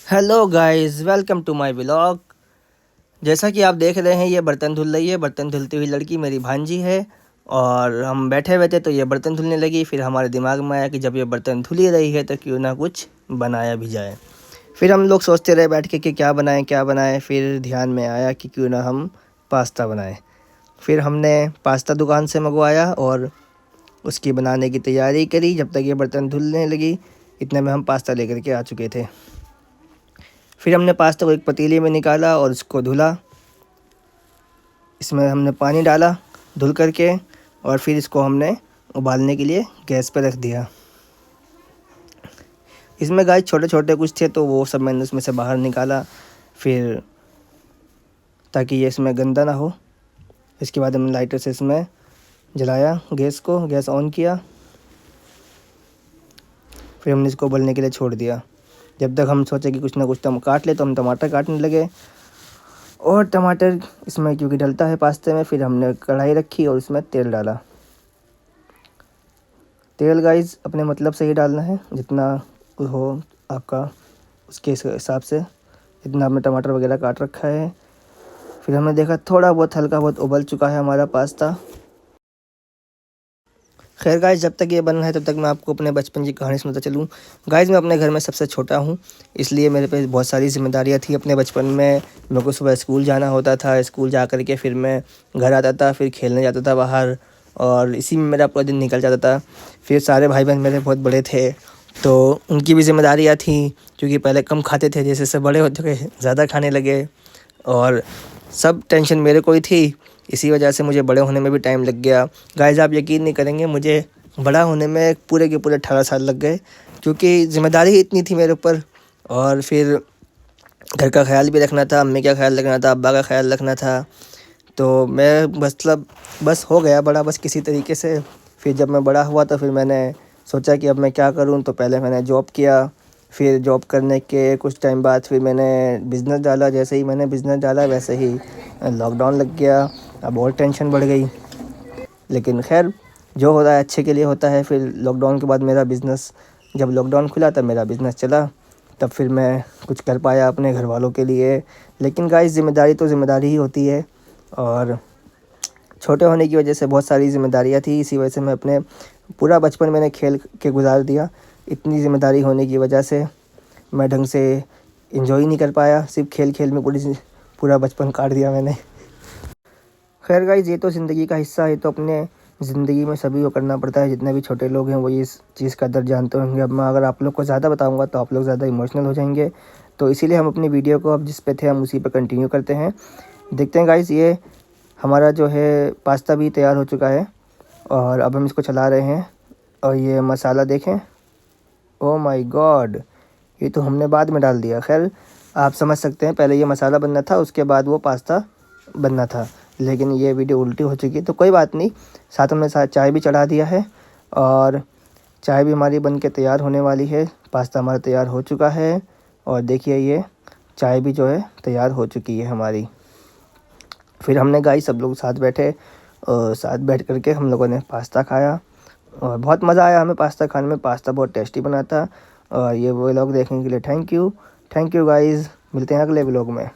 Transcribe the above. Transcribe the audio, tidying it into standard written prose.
Hello guys, welcome to my vlog. जैसा कि आप देख रहे हैं, ये बर्तन धुल रही है। बर्तन धुलती हुई लड़की मेरी भांजी है। और हम बैठे हुए थे तो ये बर्तन धुलने लगी। फिर हमारे दिमाग में आया कि जब ये बर्तन धुल ही रही है तो क्यों ना कुछ बनाया भी जाए। फिर हम लोग सोचते रहे बैठ के कि क्या बनाएं क्या बनाएं। फिर ध्यान में आया कि क्यों ना हम पास्ता बनाएं। फिर हमने पास्ता दुकान से मंगवाया और उसकी बनाने की तैयारी करी। जब तक ये बर्तन धुलने लगी इतने में हम पास्ता लेकर के आ चुके थे। फिर हमने पास्ता को एक पतीले में निकाला और उसको धुला। इसमें हमने पानी डाला धुल करके और फिर इसको हमने उबालने के लिए गैस पर रख दिया। इसमें गाइस छोटे छोटे कुछ थे तो वो सब मैंने उसमें से बाहर निकाला, फिर ताकि ये इसमें गंदा ना हो। इसके बाद हमने लाइटर से इसमें जलाया गैस ऑन किया। फिर हमने इसको उबलने के लिए छोड़ दिया। जब तक हम सोचे कि कुछ ना कुछ हम काट ले तो हम टमाटर काटने लगे। और टमाटर इसमें क्योंकि डलता है पास्ते में, फिर हमने कढ़ाई रखी और उसमें तेल डाला। तेल गाइस अपने मतलब से ही डालना है, जितना हो आपका उसके हिसाब से। इतना हमने टमाटर वगैरह काट रखा है। फिर हमने देखा थोड़ा बहुत हल्का बहुत उबल चुका है हमारा पास्ता। खैर गाइस, जब तक ये बन रहा है तब तक मैं आपको अपने बचपन की कहानी सुनाता चलूँ। गाइस, मैं अपने घर में सबसे छोटा हूँ, इसलिए मेरे पे बहुत सारी जिम्मेदारियाँ थी अपने बचपन में। मेरे को सुबह स्कूल जाना होता था। स्कूल जा कर के फिर मैं घर आता था, फिर खेलने जाता था बाहर, और इसी में मेरा पूरा दिन निकल जाता था। फिर सारे भाई बहन मेरे बहुत बड़े थे तो उनकी भी जिम्मेदारियाँ थी, क्योंकि पहले कम खाते थे, जैसे जैसे बड़े होते गए ज़्यादा खाने लगे और सब टेंशन मेरे को ही थी। इसी वजह से मुझे बड़े होने में भी टाइम लग गया। गाइस, आप यकीन नहीं करेंगे, मुझे बड़ा होने में पूरे के पूरे 18 साल लग गए, क्योंकि ज़िम्मेदारी ही इतनी थी मेरे ऊपर। और फिर घर का ख्याल भी रखना था, अम्मी का ख्याल रखना था, अब्बा का ख्याल रखना था। तो मैं मतलब बस हो गया बड़ा, बस किसी तरीके से। फिर जब मैं बड़ा हुआ तो फिर मैंने सोचा कि अब मैं क्या करूं। तो पहले मैंने जॉब किया। फिर जॉब करने के कुछ टाइम बाद फिर मैंने बिज़नेस डाला। जैसे ही मैंने बिज़नेस डाला वैसे ही लॉकडाउन लग गया। अब और टेंशन बढ़ गई, लेकिन खैर जो होता है अच्छे के लिए होता है। फिर लॉकडाउन के बाद मेरा बिज़नेस, जब लॉकडाउन खुला तब मेरा बिज़नेस चला, तब फिर मैं कुछ कर पाया अपने घर वालों के लिए। लेकिन गाइस, ज़िम्मेदारी तो ज़िम्मेदारी ही होती है, और छोटे होने की वजह से बहुत सारी ज़िम्मेदारियाँ थी। इसी वजह से मैं अपने पूरा बचपन मैंने खेल के गुजार दिया। इतनी ज़िम्मेदारी होने की वजह से मैं ढंग से एंजॉय नहीं कर पाया। सिर्फ खेल खेल में पूरा बचपन काट दिया मैंने। खैर गाइस, ये तो ज़िंदगी का हिस्सा है, तो अपने ज़िंदगी में सभी को करना पड़ता है। जितने भी छोटे लोग हैं वो इस चीज़ का दर्द जानते होंगे। अब मैं अगर आप लोग को ज़्यादा बताऊंगा तो आप लोग ज़्यादा इमोशनल हो जाएंगे, तो इसीलिए हम अपनी वीडियो को अब जिस पे थे हम उसी पे कंटिन्यू करते हैं। देखते हैं गाइस, ये हमारा जो है पास्ता भी तैयार हो चुका है और अब हम इसको चला रहे हैं। और ये मसाला देखें, ओ माय गॉड, ये तो हमने बाद में डाल दिया। खैर, आप समझ सकते हैं, पहले ये मसाला बनना था, उसके बाद वो पास्ता बनना था। लेकिन ये वीडियो उल्टी हो चुकी है, तो कोई बात नहीं। साथ में चाय भी चढ़ा दिया है और चाय भी हमारी बन के तैयार होने वाली है। पास्ता हमारा तैयार हो चुका है और देखिए ये चाय भी जो है तैयार हो चुकी है हमारी। फिर हमने गाइस सब लोग साथ बैठे और साथ बैठ करके हम लोगों ने पास्ता खाया और बहुत मज़ा आया हमें पास्ता खाने में। पास्ता बहुत टेस्टी बना था। और ये व्लॉग देखने के लिए थैंक यू गाइस। मिलते हैं अगले व्लॉग में।